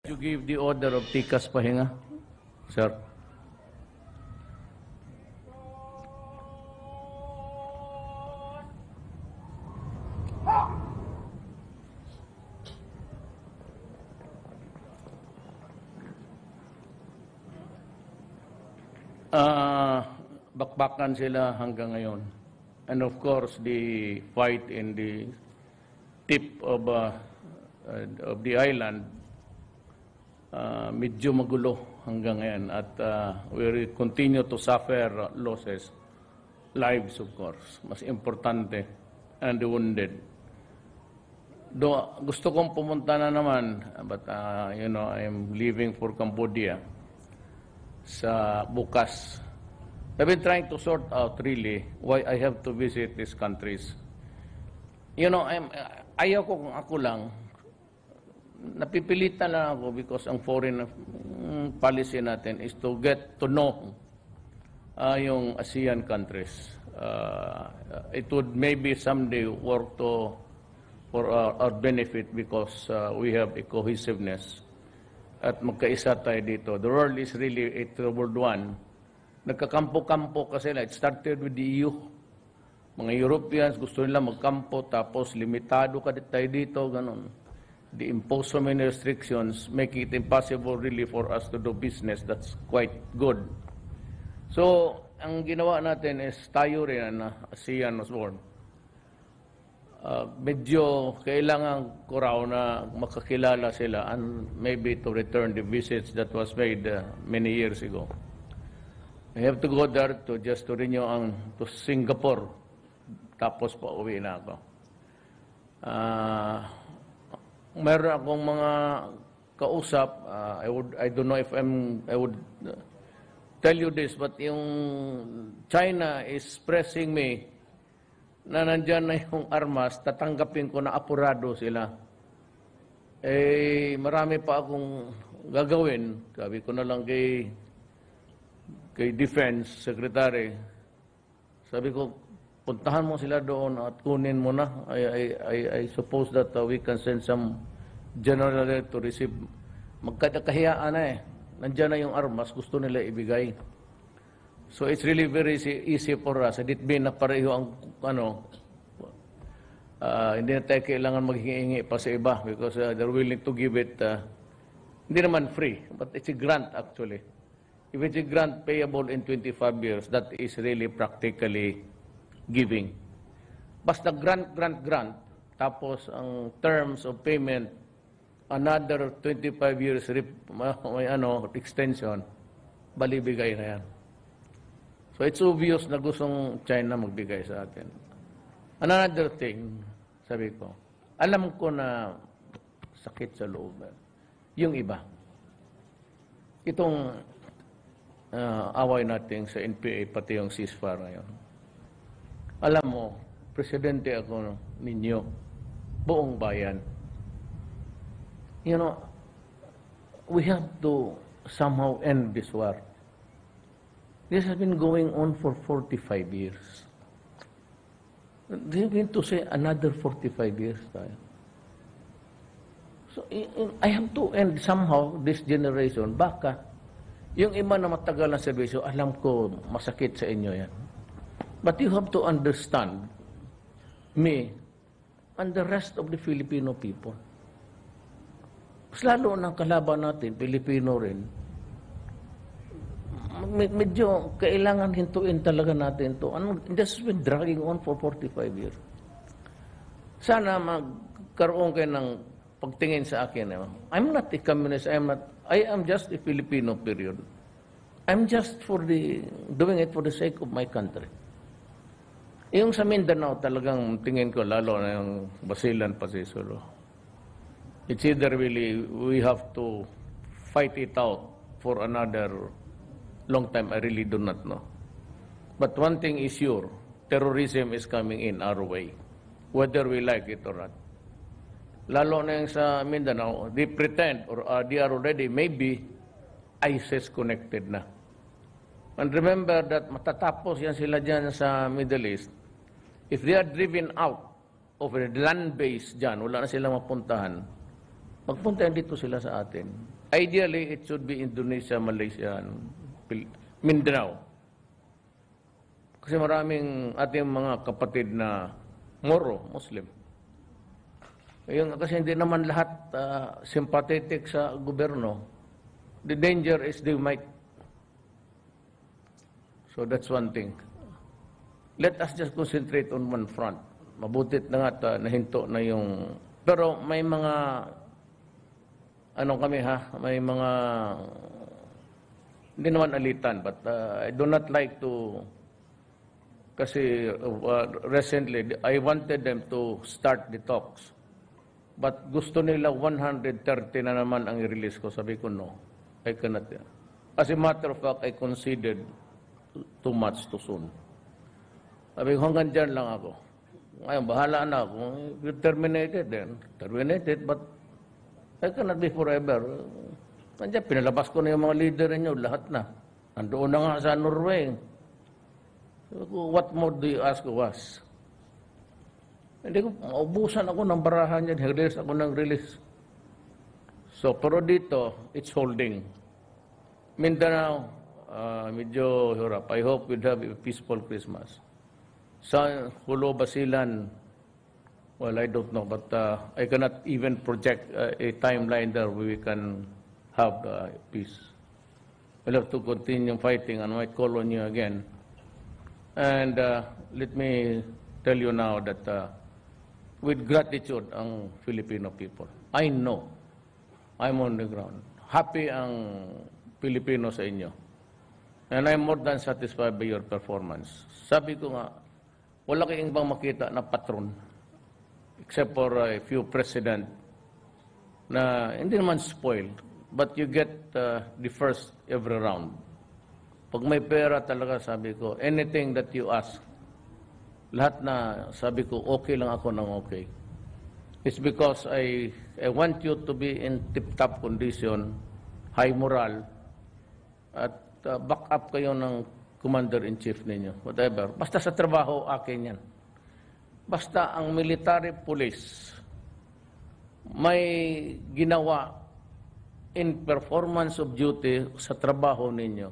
You give the order of Tikas Pahinga, sir. Bakbakan sila hanggang ngayon. And of course, the fight in the tip of the island, medyo magulo hanggang ngayon. At we will continue to suffer losses, lives of course, mas importante, and the wounded. Gusto kong pumunta na naman, but you know, I'm leaving for Cambodia sa bukas. I've been trying to sort out really why I have to visit these countries. You know, ayaw ko kung ako lang, napipilitan na ako because ang foreign policy natin is to get to know yung ASEAN countries. It would maybe someday work for our benefit because we have a cohesiveness at magkaisa tayo dito. The world is really a troubled one. Nagkakampo-kampo kasi it started with the EU. Mga Europeans gusto nila magkampo tapos limitado ka tayo dito, ganun. The impose so many restrictions make it impossible really for us to do business. That's quite good. So, ang ginawa natin is tayo rin na ASEAN was born. Medyo kailangan ko raw na makakilala sila and maybe to return the visits that was made many years ago. I have to go there just to renew to Singapore. Tapos pa uwi na ako. Meron akong mga kausap. I don't know if I would tell you this, but yung China is pressing me na nandyan na yung armas, tatanggapin ko na apurado sila. Marami pa akong gagawin. Sabi ko na lang kay Defense Secretary, sabi ko, puntahan mo sila doon at kunin mo na. I suppose that we can send some general to receive. Magkakahiyaan na Nandiyan na yung armas, gusto nila ibigay. So it's really very easy for us. It be na pareho ang hindi na tayo kailangan maghingi pa sa iba because they're willing to give it, hindi naman free, but it's a grant actually. If it's a grant payable in 25 years, that is really practically giving. Basta grant, tapos ang terms of payment, another 25 years may extension, balibigay na yan. So it's obvious na gustong China magbigay sa atin. Another thing, sabi ko, alam ko na sakit sa loob. Yung iba, itong away natin sa NPA, pati yung ceasefire ngayon. Alam mo, presidente ako ninyo, buong bayan. You know, we have to somehow end this war. This has been going on for 45 years. Do you mean to say another 45 years tayo? So, I have to end somehow this generation. Baka, yung iba na matagal na serbisyo, alam ko masakit sa inyo yan. But you have to understand me and the rest of the Filipino people. Mas lalo ng kalaban natin, Pilipino rin, medyo kailangan hintuin talaga natin to. This has been dragging on for 45 years. Sana magkaroon kayo ng pagtingin sa akin. I'm not a communist. I am just a Filipino, period. I'm just doing it for the sake of my country. Yung sa Mindanao, talagang tingin ko, lalo na yung Basilan, Pasisulo. It's either really, we have to fight it out for another long time. I really do not know. But one thing is sure, terrorism is coming in our way, whether we like it or not. Lalo na yung sa Mindanao, they pretend or they are already maybe ISIS connected na. And remember that matatapos yan sila dyan sa Middle East. If they are driven out of a land base dyan, wala na silang mapuntahan, Magpunta dito sila sa atin. Ideally, it should be Indonesia, Malaysia, and Mindanao. Kasi maraming ating mga kapatid na Moro, Muslim. Yung, kasi hindi naman lahat sympathetic sa gobyerno. The danger is they might. So that's one thing. Let us just concentrate on one front. Mabutit na nga nahinto na yung... Pero may mga... Ano kami may mga... Hindi naman alitan, but I do not like to... Kasi recently, I wanted them to start the talks. But gusto nila 130 na naman ang i-release ko. Sabi ko, no, I cannot. As a matter of fact, I considered too much too soon. Sabi ko, hanggang dyan lang ako. Ngayon, bahala na ako. You terminated then. Terminated, but I cannot be forever. Nandiyan, pinalabas ko na yung mga leader ninyo, lahat na. Nandoon na nga sa Norway. What more do you ask of us? Hindi ko, maubusan ako ng barahan yan. Release ako ng release. So, pero dito, it's holding. Mindanao, medyo hirap. I hope we'll have a peaceful Christmas. Sa Hulo, Basilan, well, I don't know, but I cannot even project a timeline there where we can have peace. We'll have to continue fighting, and I might call on you again. And let me tell you now that with gratitude ang Filipino people. I know, I'm on the ground. Happy ang Pilipino sa inyo. And I'm more than satisfied by your performance. Sabi ko nga, wala kayong bang makita na patron, except for a few president na hindi naman spoiled, but you get the first every round. Pag may pera talaga, sabi ko, anything that you ask, lahat na, sabi ko, okay lang ako ng okay. It's because I want you to be in tip-top condition, high moral, at back up kayo ng commander-in-chief ninyo, whatever. Basta sa trabaho, akin yan. Basta ang military police may ginawa in performance of duty sa trabaho ninyo,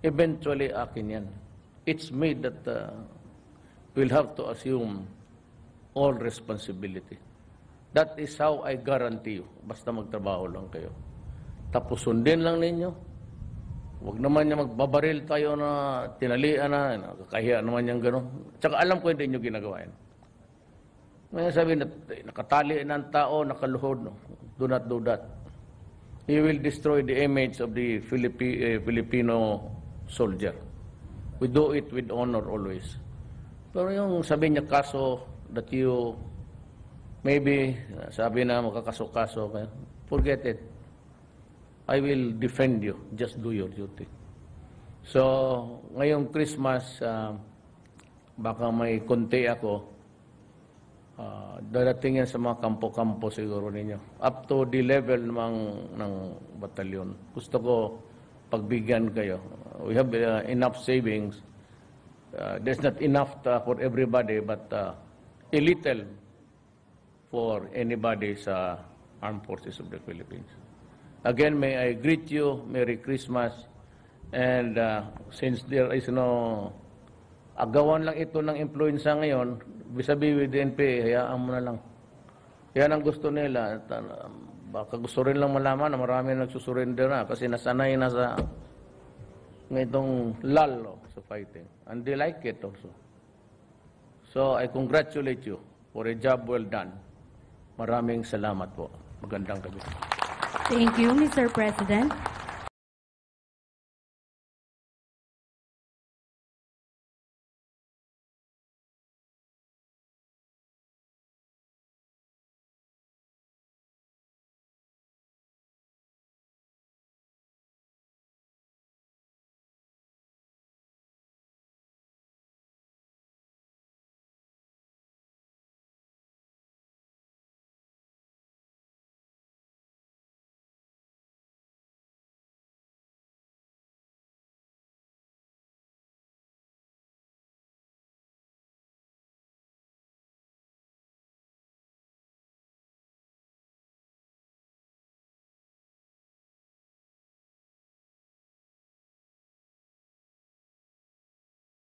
eventually akin yan. It's me that will have to assume all responsibility. That is how I guarantee you. Basta magtrabaho lang kayo. Tapos sundin lang ninyo. Huwag naman niya magbabaril tayo na tinalian na, nakakahiya naman niyang gano'n. Tsaka alam ko hindi niyo ginagawa yan. Ngayon sabi na nakatali ng tao, nakaluhod. No? Do not do that. He will destroy the image of the Filipino soldier. We do it with honor always. Pero yung sabi niya kaso that you maybe sabi na makakaso-kaso, forget it. I will defend you. Just do your duty. So, ngayong Christmas, baka may konti ako. Dadating yan sa mga kampo-kampo siguro ninyo. Up to the level ng batalyon. Gusto ko pagbigyan kayo. We have enough savings. There's not enough for everybody, but a little for anybody sa Armed Forces of the Philippines. Again, may I greet you, Merry Christmas, and since there is no, agawan lang ito ng influenza ngayon, vis-a-vis with DNP, hayaan mo na lang. Yan ang gusto nila. Baka gusto rin lang malaman na marami nagsusurrender na kasi nasanay na sa itong lull sa fighting. And they like it also. So I congratulate you for a job well done. Maraming salamat po. Magandang gabi. Thank you, Mr. President.